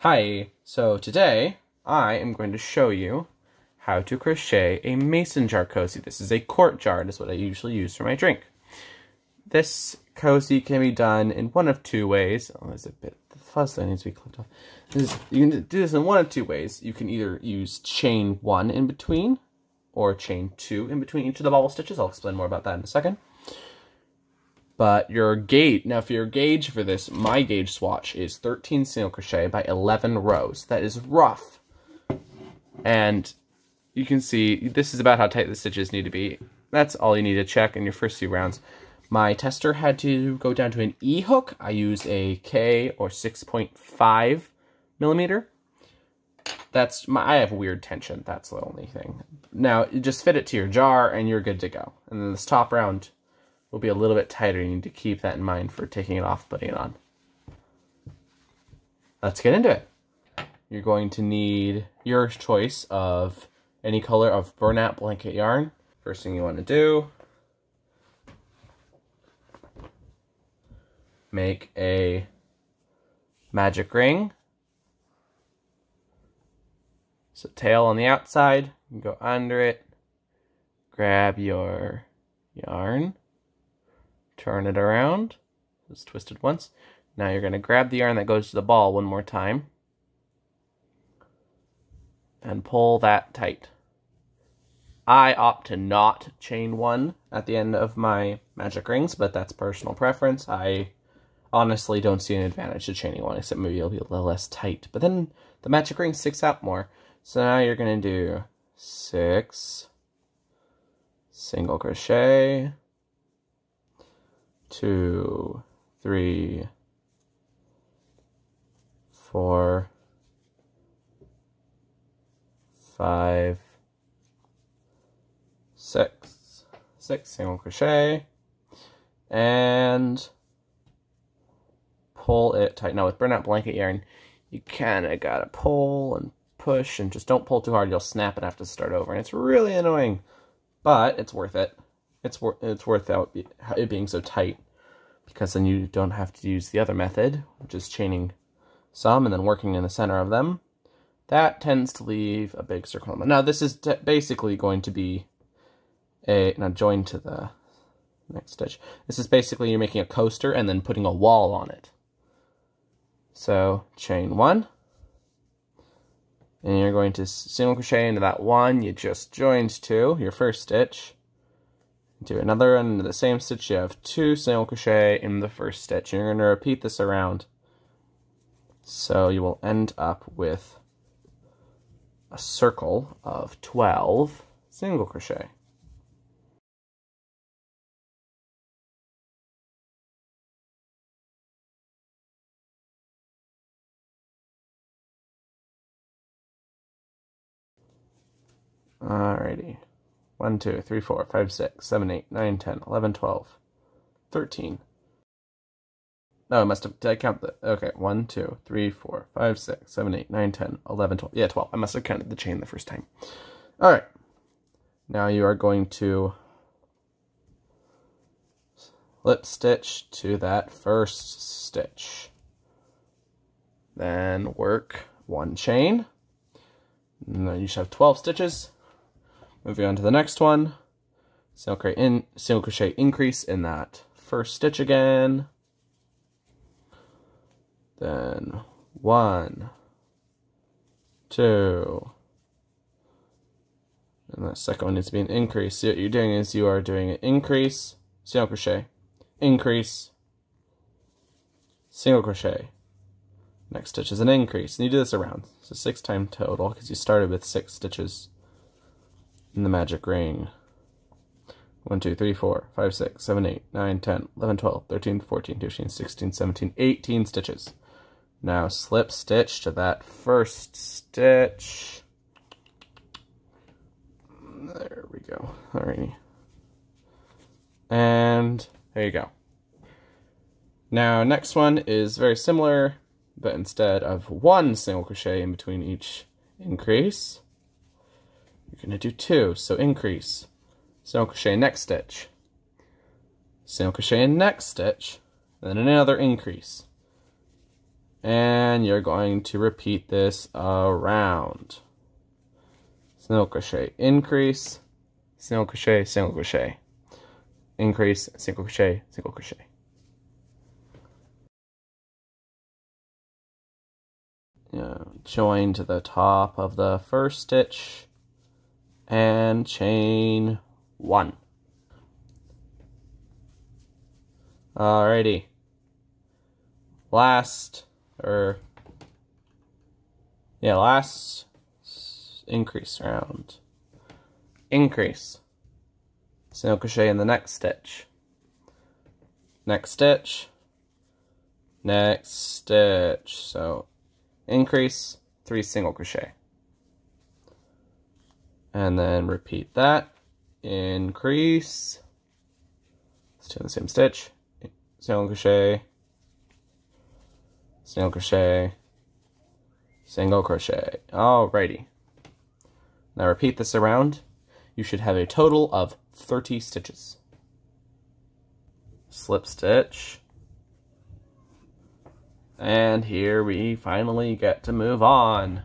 Hi, so today I am going to show you how to crochet a mason jar cozy. This is a quart jar, this is what I usually use for my drink. This cozy can be done in one of two ways. Oh, there's a bit of fuzz that needs to be clipped off. You can do this in one of two ways. You can either use chain 1 in between, or chain 2 in between each of the bobble stitches. I'll explain more about that in a second. But your gauge, now for your gauge for this, my gauge swatch is 13 single crochet by 11 rows. That is rough. And you can see, this is about how tight the stitches need to be. That's all you need to check in your first few rounds. My tester had to go down to an E hook. I used a K or 6.5 millimeter. I have weird tension, that's the only thing. Now, you just fit it to your jar and you're good to go. And then this top round will be a little bit tighter. You need to keep that in mind for taking it off, putting it on. Let's get into it. You're going to need your choice of any color of Bernat Blanket yarn. First thing you want to do, make a magic ring. So tail on the outside, you can go under it, grab your yarn, turn it around, just twist it once. Now you're going to grab the yarn that goes to the ball one more time and pull that tight. I opt to not chain 1 at the end of my magic rings, but that's personal preference. I honestly don't see an advantage to chaining 1, except maybe it'll be a little less tight. But then the magic ring sticks out more. So now you're going to do 6 single crochet, 2, 3, 4, 5, 6 single crochet, and pull it tight. Now with Bernat Blanket yarn, you kind of gotta pull and push, and just don't pull too hard. You'll snap and have to start over, and it's really annoying, but it's worth it. It's worth it being so tight, because then you don't have to use the other method, which is chaining some and then working in the center of them. That tends to leave a big circle. Now this is basically going to be now join to the next stitch. This is basically you're making a coaster and then putting a wall on it. So chain 1, and you're going to single crochet into that one you just joined to, your first stitch. Do another one into the same stitch. You have 2 single crochet in the first stitch. You're going to repeat this around. So you will end up with a circle of 12 single crochet. Alrighty. 1, 2, 3, 4, 5, 6, 7, 8, 9, 10, 11, 12, 13. No, I must have, did I count the, okay, 1, 2, 3, 4, 5, 6, 7, 8, 9, 10, 11, 12. Yeah, 12. I must have counted the chain the first time. Alright. Now you are going to slip stitch to that first stitch. Then work 1 chain. And then you should have 12 stitches. Moving on to the next one, single crochet increase in that first stitch again. Then 1, 2, and the second one needs to be an increase. So what you're doing is you are doing an increase, single crochet, increase, single crochet. Next stitch is an increase, and you do this around. So 6 times total, because you started with 6 stitches in the magic ring. 1, 2, 3, 4, 5, 6, 7, 8, 9, 10, 11, 12, 13, 14, 15, 16, 17, 18 stitches. Now slip stitch to that first stitch. There we go. Alrighty. And there you go. Now next one is very similar, but instead of 1 single crochet in between each increase, you're going to do 2. So increase, single crochet next stitch, single crochet in next stitch, and then another increase, And you're going to repeat this around. Single crochet, increase, single crochet, single crochet, increase, single crochet, single crochet. Join to the top of the first stitch and chain 1. Alrighty. Last increase round. Increase. Single crochet in the next stitch. Next stitch. Next stitch. So increase, 3 single crochet. And then repeat that. Increase. Stay in the same stitch. Single crochet. Single crochet. Single crochet. Alrighty. Now repeat this around. You should have a total of 30 stitches. Slip stitch. And here we finally get to move on.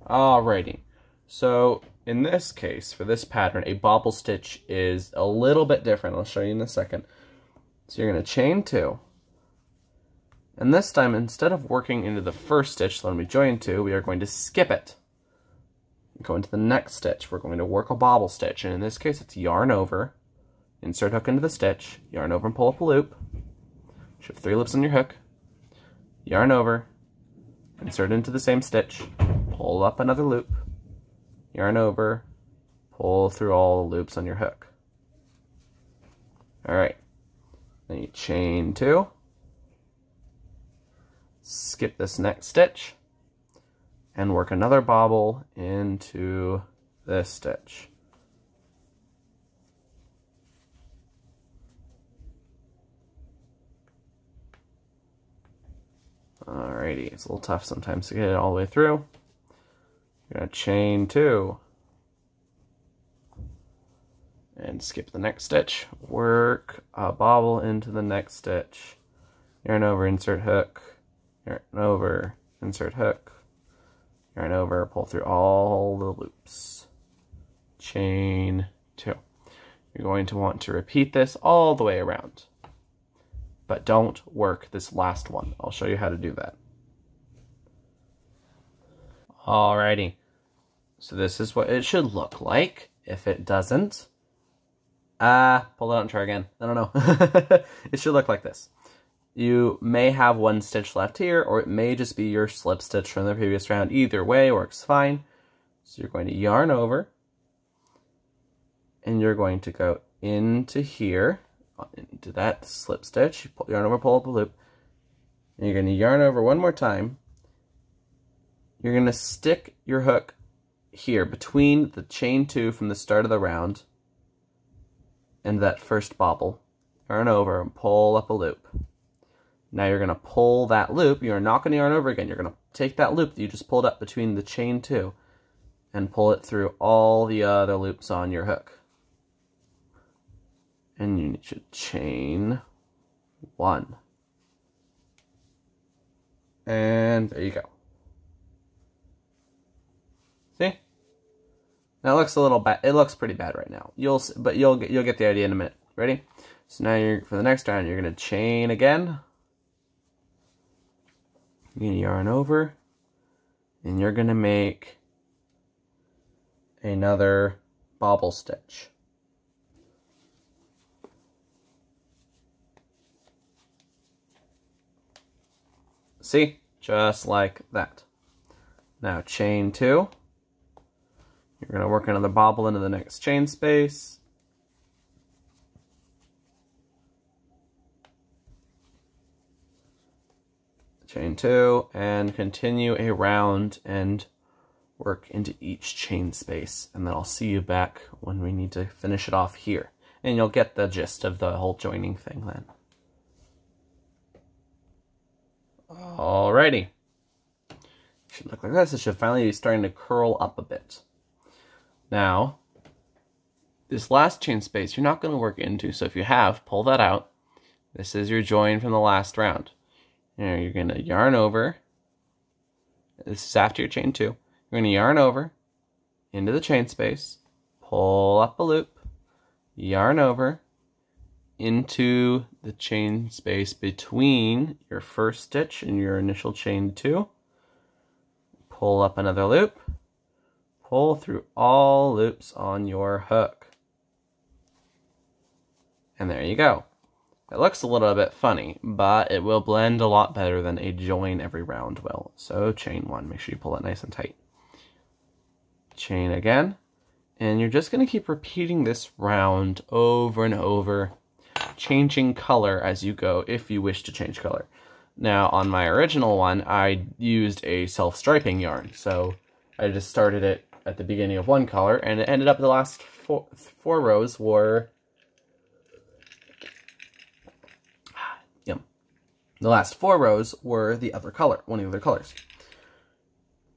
Alrighty. So in this case, for this pattern, a bobble stitch is a little bit different. I'll show you in a second. So you're going to chain 2. And this time, instead of working into the first stitch, when we join 2, we are going to skip it. Go into the next stitch. We're going to work a bobble stitch. And in this case, it's yarn over, insert hook into the stitch, yarn over and pull up a loop. You should have 3 loops on your hook. Yarn over, insert into the same stitch, pull up another loop, yarn over, pull through all the loops on your hook. Alright, then you chain 2, skip this next stitch, and work another bobble into this stitch. Alrighty, it's a little tough sometimes to get it all the way through. You're going to chain 2. And skip the next stitch. Work a bobble into the next stitch. Yarn over, insert hook. Yarn over, insert hook. Yarn over, pull through all the loops. Chain 2. You're going to want to repeat this all the way around. But don't work this last one. I'll show you how to do that. Alrighty. So this is what it should look like. If it doesn't, pull it out and try again. I don't know. It should look like this. You may have 1 stitch left here, or it may just be your slip stitch from the previous round. Either way works fine. So you're going to yarn over, and you're going to go into here, into that slip stitch, you pull, yarn over, pull up a loop, and you're going to yarn over one more time. You're going to stick your hook here between the chain 2 from the start of the round and that first bobble. Yarn over and pull up a loop. Now you're going to pull that loop. You're not going to yarn over again. You're going to take that loop that you just pulled up between the chain 2 and pull it through all the other loops on your hook. And you should chain 1. And there you go. See? Now it looks a little bad. It looks pretty bad right now. You'll get the idea in a minute. Ready? So now for the next round, you're going to chain again. You're going to yarn over, and you're going to make another bobble stitch. See? Just like that. Now chain 2. You're going to work another bobble into the next chain space. Chain 2, and continue around and work into each chain space. And then I'll see you back when we need to finish it off here. And you'll get the gist of the whole joining thing then. Alrighty. It should look like this. It should finally be starting to curl up a bit. Now, this last chain space you're not going to work into, so if you have, pull that out. This is your join from the last round. And you're going to yarn over. This is after your chain 2. You're going to yarn over into the chain space, pull up a loop, yarn over into the chain space between your first stitch and your initial chain 2, pull up another loop, pull through all loops on your hook. And there you go. It looks a little bit funny, but it will blend a lot better than a join every round will. So chain 1, make sure you pull it nice and tight. Chain again, and you're just going to keep repeating this round over and over, changing color as you go if you wish to change color. Now on my original one, I used a self-striping yarn, so I just started it at the beginning of one color, and it ended up the last four rows were the last 4 rows were the other color, one of the other colors.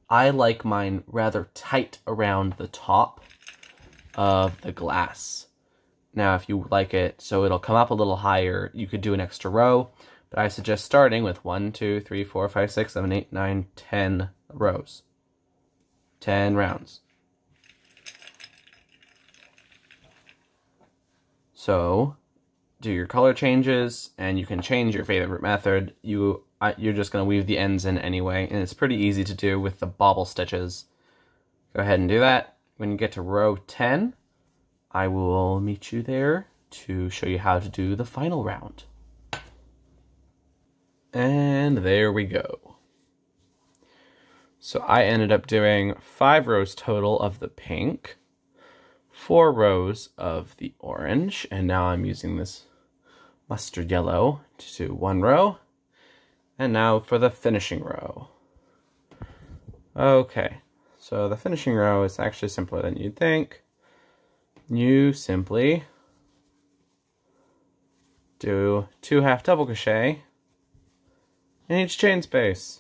I like mine rather tight around the top of the glass. Now, if you like it so it'll come up a little higher, you could do an extra row, but I suggest starting with 1, 2, 3, 4, 5, 6, 7, 8, 9, 10 rows. 10 rounds. So, do your color changes, and you can change your favorite method. You're just going to weave the ends in anyway, and it's pretty easy to do with the bobble stitches. Go ahead and do that. When you get to row 10, I will meet you there to show you how to do the final round. And there we go. So I ended up doing 5 rows total of the pink, 4 rows of the orange, and now I'm using this mustard yellow to do 1 row. And now for the finishing row. Okay, so the finishing row is actually simpler than you'd think. You simply do 2 half double crochet in each chain space.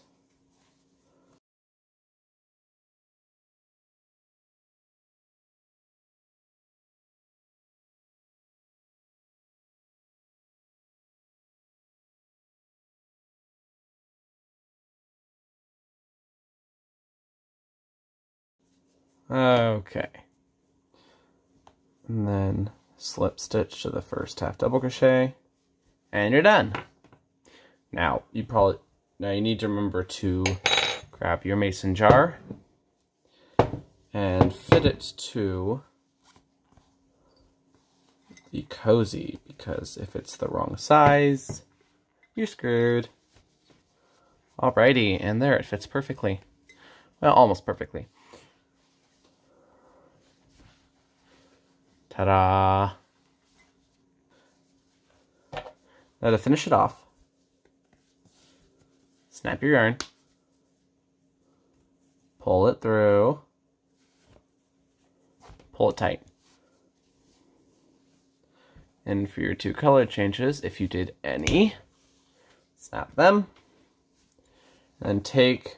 Okay, and then slip stitch to the first half double crochet, and you're done. Now you need to remember to grab your mason jar and fit it to the cozy, because if it's the wrong size, you're screwed. Alrighty, and there it fits perfectly. Well, almost perfectly. Ta-da! Now to finish it off, snap your yarn, pull it through, pull it tight. And for your 2 color changes, if you did any, snap them, and take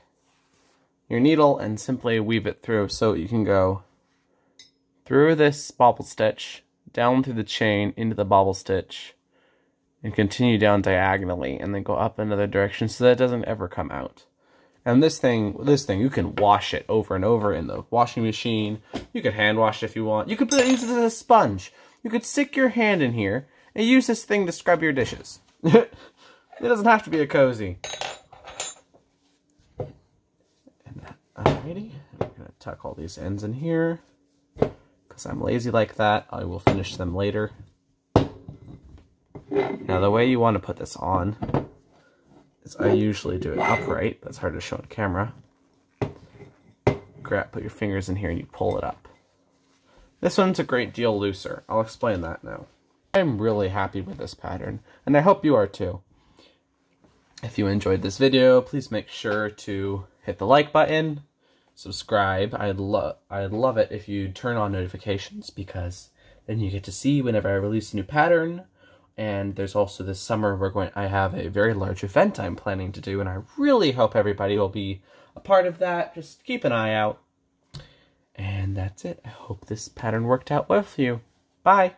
your needle and simply weave it through so you can go through this bobble stitch, down through the chain, into the bobble stitch, and continue down diagonally, and then go up another direction so that it doesn't ever come out. And this thing, you can wash it over and over in the washing machine. You could hand wash it if you want. You could use it as a sponge. You could stick your hand in here and use this thing to scrub your dishes. It doesn't have to be a cozy. Alrighty, I'm gonna tuck all these ends in here. Because I'm lazy like that, I will finish them later. Now the way you want to put this on is I usually do it upright. That's hard to show on camera. Put your fingers in here and you pull it up. This one's a great deal looser. I'll explain that now. I'm really happy with this pattern, and I hope you are too. If you enjoyed this video, please make sure to hit the like button, subscribe. I'd love it if you turn on notifications, because then you get to see whenever I release a new pattern. And there's also this summer I have a very large event I'm planning to do, and I really hope everybody will be a part of that. Just keep an eye out. And that's it. I hope this pattern worked out well for you. Bye!